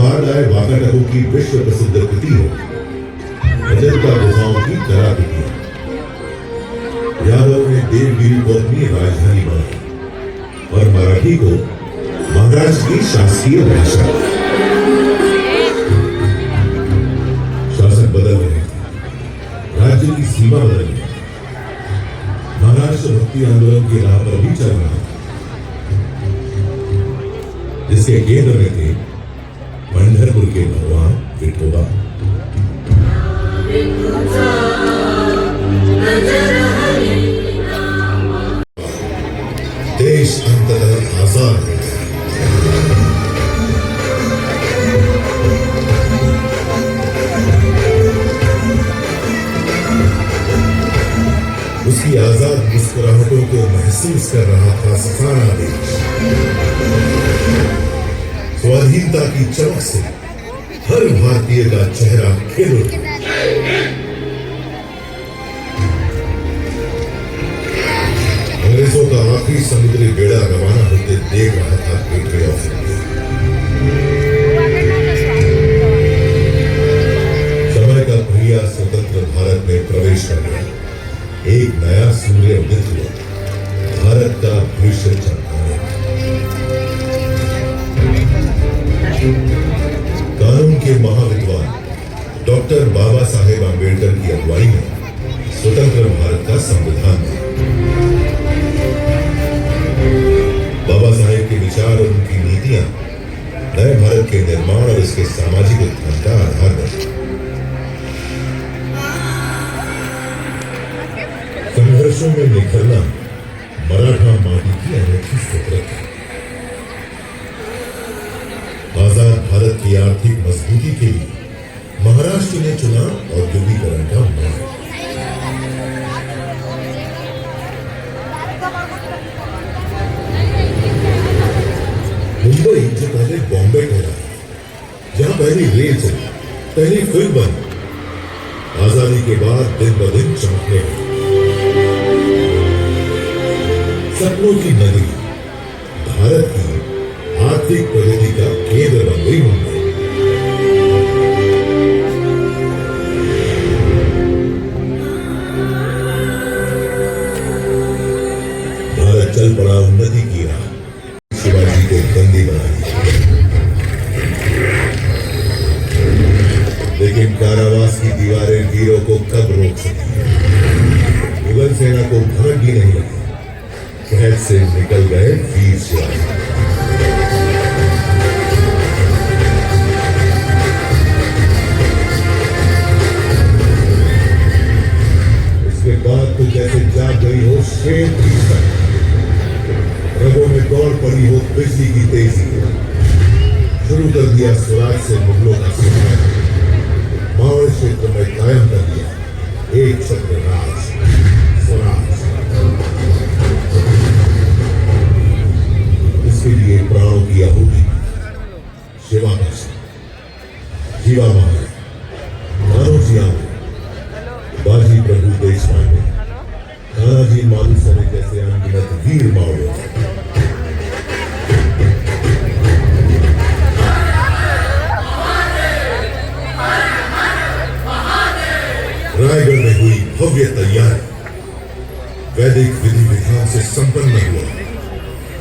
बाद आए वाकाटकों की विश्व प्रसिद्ध कृति है अजंता गुफाओं की कलाकृतियां। यादव ने देवगिरी को अपनी राजधानी बनाई और मराठी को महाराष्ट्र की शासकीय भाषा। शासक बदल रहे थे, राज्य की सीमा बदल रही थी, महाराष्ट्र भक्ति आंदोलन की राह पर भी चल रहा था, जिसके केंद्र में थे पंढरपुर के भगवान विठोबा। देश अंततः आजाद हो गया। उसकी आजाद मुस्कुराहटों को महसूस कर रहा था सारा देश। स्वाधीनता की चमक से हर भारतीय का चेहरा खिल उठा। अंग्रेजों का आखिरी समुद्री बेड़ा रवाना होते देख रहा था गेटवे ऑफ इंडिया। समय का पहिया स्वतंत्र भारत में प्रवेश कर गया। एक नया सूर्य उदित हुआ, भारत का भविष्य चमकाने। कानून के महाविद्वान डॉक्टर बाबा साहेब आंबेडकर की अगुवाई में स्वतंत्र भारत का संविधान था। बाबा साहेब के विचार और उनकी नीतियां नए भारत के निर्माण और इसके सामाजिक उत्थान का आधार बनी। संघर्षों में निखरना मराठा माटी की अनोखी फितरत है। आजाद भारत की आर्थिक मजबूती के लिए महाराष्ट्र ने चुना औद्योगिकरण का मार्ग। मुंबई जो पहले बॉम्बे ठहरा, जहां पहली रेल चली, पहली फिल्म बनी, आजादी के बाद दिन ब दिन चमकने लगी। सपनों की नगरी, भारत की आर्थिक प्रगति का केंद्र बन गई मुंबई। भारत चल पड़ा उन्नति की राह, शिवाजी को बंदी बना दिया। लेकिन कारावास की दीवारें वीरों को कब रोक सकी? मुगल सेना को भनक भी नहीं लगी, कैद से निकल गए वीर शिवाजी। इसके बाद तो जैसे जाग गई हो शेर की तरह, रगों में दौड़ पड़ी हो बिजली की तेजी। शुरू कर दिया स्वराज से मुगलों का संहार, मावड़ क्षेत्र में कायम कर दिया एक छत्र राज, स्वराज। इसके लिए प्राणों की आहुति शिवा भाषा, जीवा मारे, मानोजी आवे, बाजी प्रभु देशपांडे, तानाजी मालुसरे जैसे अनगिनत वीर मावड़े। रायगढ़ में हुई भव्य तैयारी, वैदिक विधि विधान से संपन्न हुआ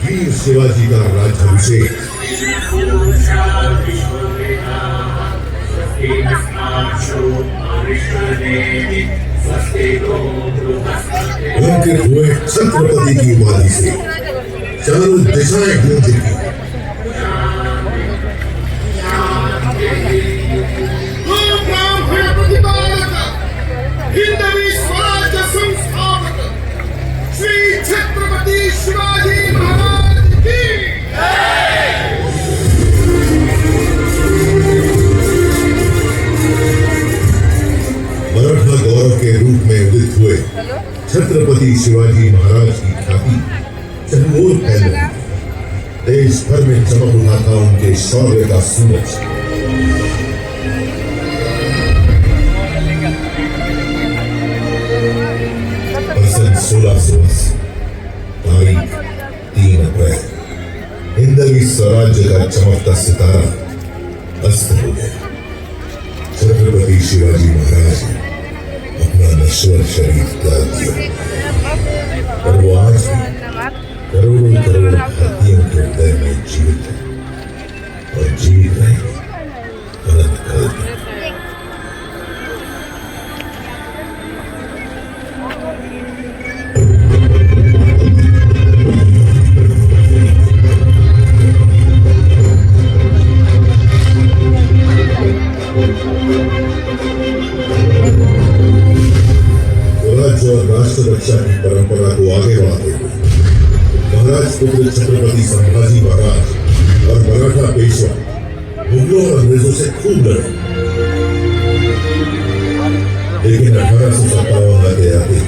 वीर शिवाजी का राज्याभिषेक। अंकित हुए छत्रपति की उपाधि से चारों दिशाएं गूंज उठी। हिंदवी स्वराज्य संस्थापक श्री छत्रपति शिवाजी महाराज की मराठा गौरव के रूप में उदित हुए छत्रपति शिवाजी महाराज की ख्याति चहुओर फैल रही थी। देश भर में चमक उठा था उनके शौर्य का सूरज। सन 1680, तारीख 3 अप्रैल, हिंदवी स्वराज्य का चमकता सितारा पस्त हो गए। छत्रपति शिवाजी महाराज ने अपना नश्वर शरीर त्याग दिया और वो आज भी करोड़ों करोड़ भारतीयों के हृदय में जीवित है और जीवित रहेंगे अनंत काल तक। स्वराज्य और राष्ट्र रक्षा की परंपरा को आगे बढ़ाते हुए महाराज पुत्र छत्रपति संभाजी महाराज और मराठा पेशवा मुगलों और अंग्रेजों से खूब लड़े, लेकिन 1857 आते आते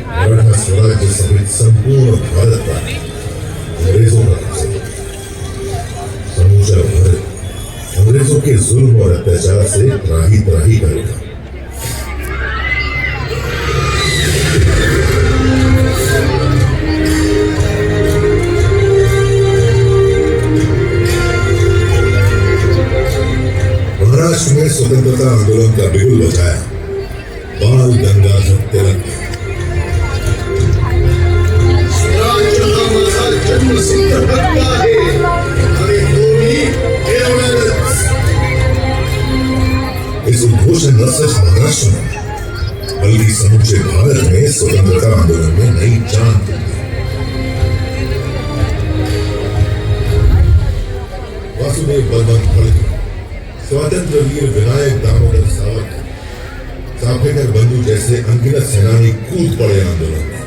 मराठा स्वराज्य समेत संपूर्ण भारत पर अंग्रेजों का कब्जा हो गया। समूचा भारत अंग्रेजों के जुल्म और अत्याचार से त्राही त्राही कर उठा। महाराष्ट्र में स्वतंत्रता आंदोलन का बिगुल बजाया बाल गंगाधर तिलक ने। स्वराज्य हमारा जन्मसिद्ध हक है, हमें कोई गिरफ्तार। इस उद्घोषण न सिर्फ महाराष्ट्र में बल्कि समूचे भारत में स्वतंत्रता आंदोलन में नई जान दी। वासुदेव बलवंत फड़के, स्वतंत्र वीर विनायक दामोदर सावरकर, चापेकर बंधु जैसे अनगिनत सेनानी कूद पड़े आंदोलन में।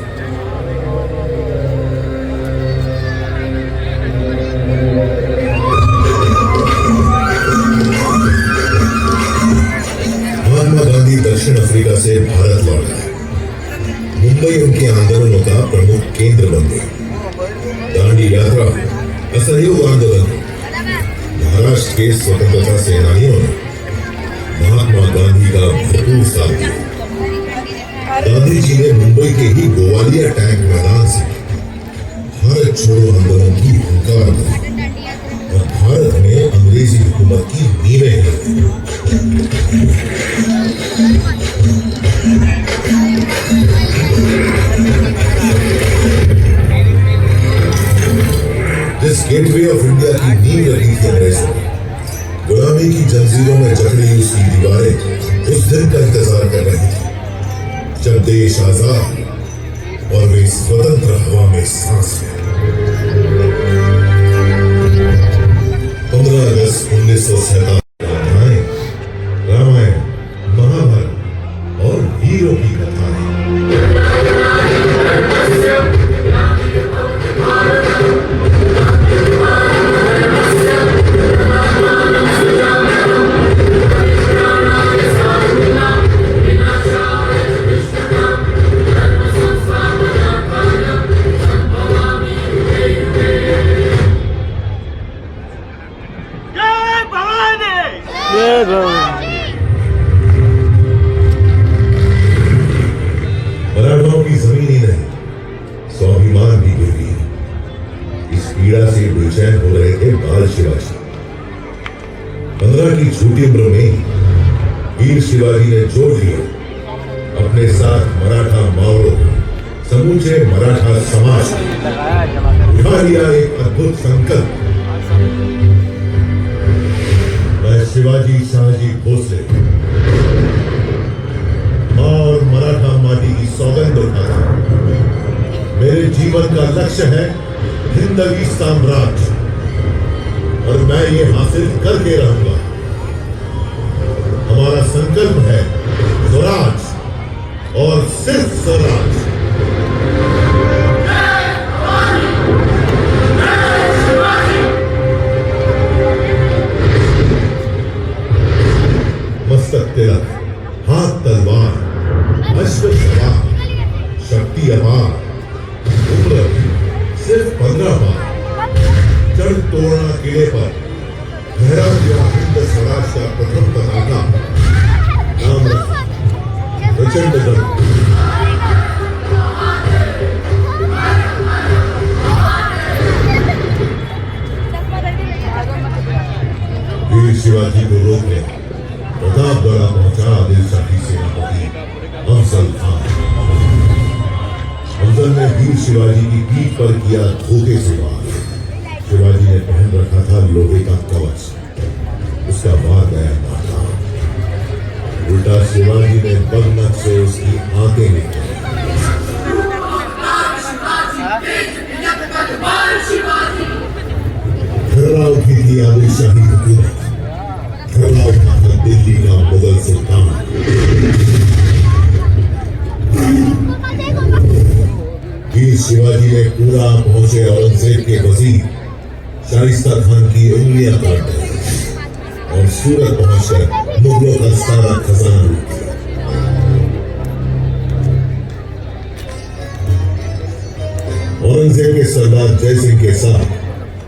महात्मा गांधी दक्षिण अफ्रीका से भारत लौट आए। मुंबई उनके आंदोलनों का प्रमुख केंद्र बन गई। दांडी यात्रा, असहयोग आंदोलन, महाराष्ट्र के स्वतंत्रता सेनानियों ने महात्मा गांधी का भरपूर साथ दिया। गांधी जी ने मुंबई के ही गोवालिया टैंक मैदान से भारत छोड़ो आंदोलन की हुंकार दी और भारत में अंग्रेजी हुकूमत की नींवें हिलाई। जिस गेटवे ऑफ इंडिया की नींव रखी थी अंग्रेजों ने, गुलामी की जंजीरों में जकड़ी उसकी दीवारें उस दिन का इंतजार कर रही थी जब देश आजाद और वे स्वतंत्र हवा में सांस लें। 15 अगस्त 1947 रामायण, महाभारत और वीरों की कथाएं। मराठों की जमीन ही नहीं, स्वाभिमान भी गिर गई। इस पीड़ा से बेचैन हो रहे थे बाल शिवाजी। 15 की छोटी उम्र में वीर शिवाजी ने जोड़ लिया अपने साथ मराठा मावड़ों, समूचे मराठा समाज को उठा लिया एक अद्भुत संकल्प। मैं शिवाजी शाहजी भोसले और मराठा माटी की सौगंध उठाता हूं। मेरे जीवन का लक्ष्य है हिंदवी साम्राज्य और मैं ये हासिल करके रहूंगा। हमारा संकल्प है स्वराज और सिर्फ स्वराज। मस्तक तिलक, हाथ तलवार, अश्व सवार, शक्ति अपार, उम्र सिर्फ 15 बार, जड़ तोड़ना किले पर लहरा दिया हिंद स्वराज का प्रथम पताका। नाम रखा प्रचंड गढ़। वीर शिवाजी प्रतापगढ़ पहुंचा आदिल शाही सेनापति अफजल खान। अफजल ने वीर शिवाजी की पीठ पर किया धोखे से वार। शिवाजी ने पहन रखा था लोहे का कवच, उसका वार गया नाकाम। उल्टा शिवाजी ने बगनक से उसकी आंखें निकाली। धरना उठी थी आदिल शाही हुकूमत, धरना उठा था दिल्ली का मुगल सुल्तान। वीर शिवाजी ने पूरा पहुंचे औरंगजेब के वजीर शाइस्ता खान की उंगलियां काट दी और सूरत पहुंचकर मुगलों का सारा खजाना लूट लिया। औरंगजेब के सरदार जय सिंह के साथ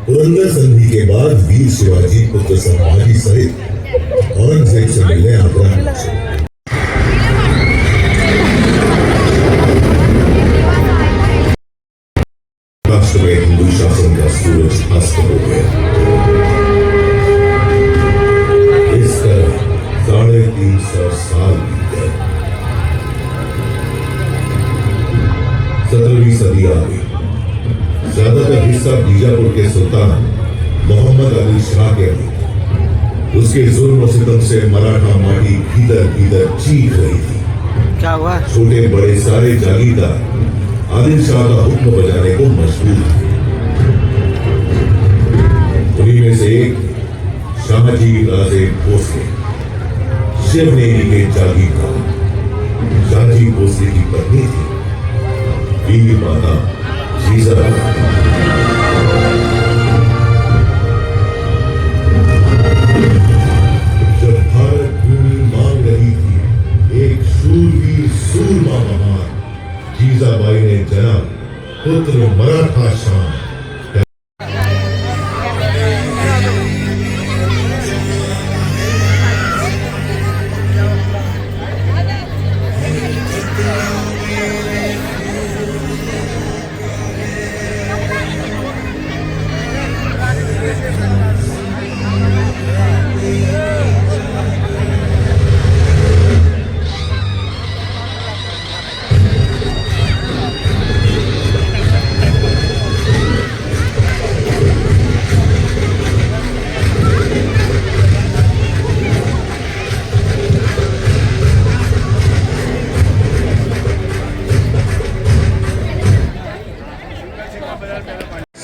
पुरंदर संधि के बाद वीर शिवाजी पुत्र संभाजी सहित औरंगजेब से मिलने आगरा पहुंचे। राष्ट्र में हिंदू शासन का सूरज अस्त हो गया। इस तरह 350 साल बीत गए। 17वीं सदी आ गई। ज्यादातर हिस्सा बीजापुर के सुल्तान मोहम्मद अली शाह के अधीन। उसके जुल्म सितम से मराठा माटी भीतर भीतर चीख रही थी। क्या हुआ? छोटे बड़े सारे जागीरदार आदिल शाह का हुक्म बजाने को मजबूर थे। उन्हीं में से एक शाहजी राजे भोसले, शिवनेरी के जागीरदार। शाहजी भोसले की पत्नी थी वीर माता जीजाबाई। जब भारत भूमि मांग रही थी एक शूरवीर सूरमा महान, जीजाबाई ने जन्म पुत्र मराठा शान।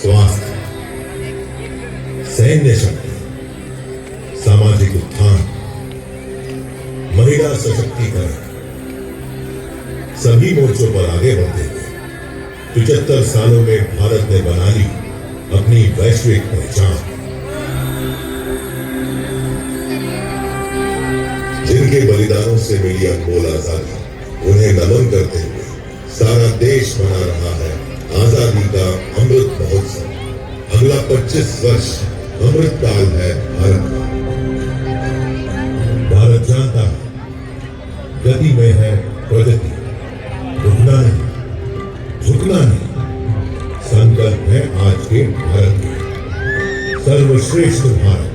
स्वास्थ्य, सैन्य शक्ति, सामाजिक उत्थान, महिला सशक्तिकरण, सभी मोर्चों पर आगे बढ़ते हुए 75 सालों में भारत ने बना ली अपनी वैश्विक पहचान। जिनके बलिदानों से मिली अनमोल आजादी, उन्हें नमन करते हुए सारा देश मना रहा है आजादी का अमृत महोत्सव। अगला 25 वर्ष अमृत काल है भारत का। भारत जानता है गति में है प्रगति, रुकना नहीं, झुकना नहीं। संकल्प है आज के भारत का सर्वश्रेष्ठ भारत,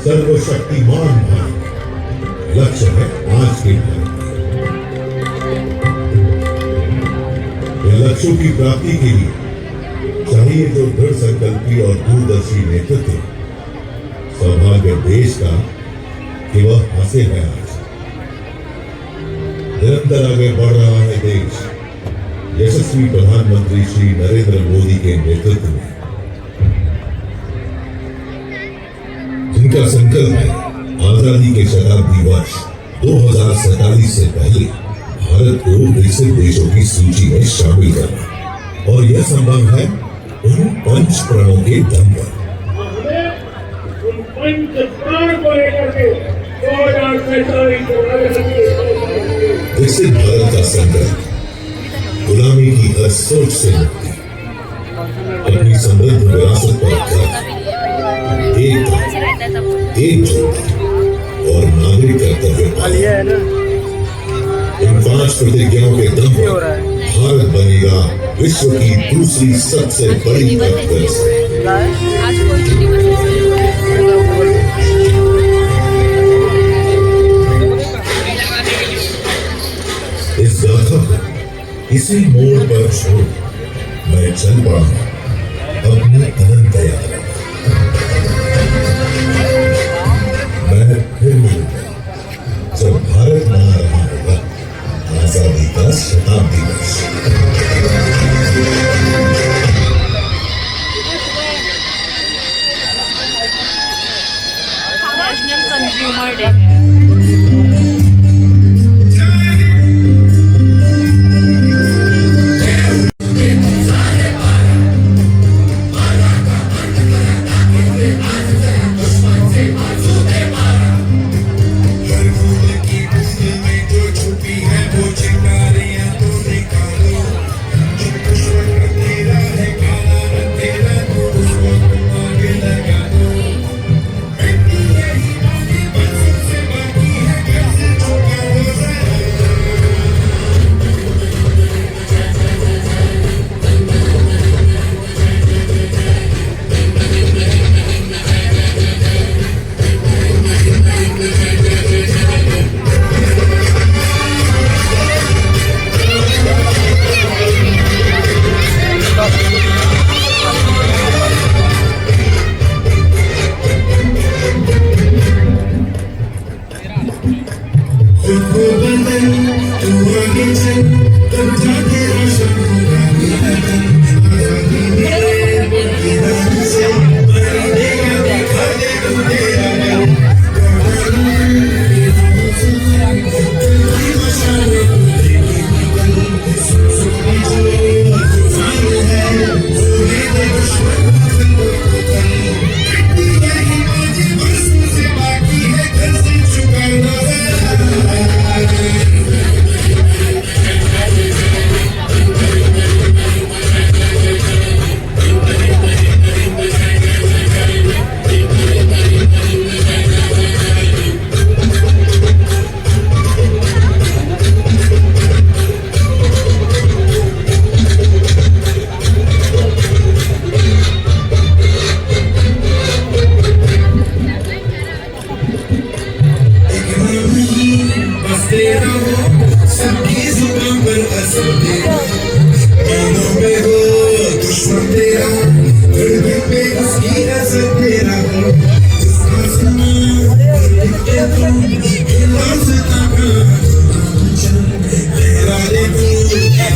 सर्वशक्तिमान भारत। लक्ष्य है आज के भारत। लक्ष्यों की प्राप्ति के लिए चाहिए तो दृढ़ संकल्पी और दूरदर्शी नेतृत्व। सौभाग्य देश का कि वह हासिल है आज। निरंतर आगे बढ़ रहा है देश यशस्वी प्रधानमंत्री श्री नरेंद्र मोदी के नेतृत्व में, जिनका संकल्प है आजादी के शताब्दी वर्ष 2047 से पहले भारत को विकसित देशों की सूची में शामिल करना, और यह संभव है उन 5 प्रणों के दम पर। उन 5 प्राण को लेकर के 2047 विकसित भारत का संकल्प, गुलामी की हर सोच से मुक्ति, अपनी समृद्ध विरासत पर गर्व, एकजुटता और नागरिक कर्तव्य पालन। इन 5 प्रतिज्ञाओं के दम पर भारत बनेगा विश्व की दूसरी सबसे बड़ी अर्थव्यवस्था। इसी मोड़ पर छोड़ मैं चल पड़ा अपनी अनंत यात्रा। मैं फिर मिलूंगा जब भारत मना रहा होगा आजादी का शताब्दी वर्ष। National Consumer Day. हर फूल की फूल में जो छुपी है वो चिंगारियां तो निकालो। जो दुश्मन तेरा है काला रंग तेरा तो उसको तुम आगे लगा दो। मिट्टी यही बाकी बरसों से बाकी है कैसे छुपा दो जरा। खुद को बदल तू आगे चल तब जाके रोशन होगा मेरा तन। आजादी मेरे की राह से मरेगा दिखा दे तू तेरा मन। तेरी मशाल उड़ेगी निकल सोनी जो तूफान है होने दे दुश्मन को कल। मिट्टी यही बाकी बरसों से बाकी है घर से चुका नजर। बसते रहो सबकी जुबान पर असर तेरा। दिलों में हो दुश्मन तेरा फिर भी पे उसकी नजर तेरा हो। जिसका सुना के तुम हिला से ताका तेरा ले तू तेरा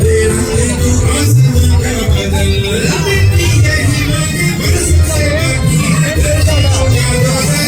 तेरा ले तू आसमां का बदल। मिट्टी यही मांगे बरसों से बाकी है घर से चुका नजर।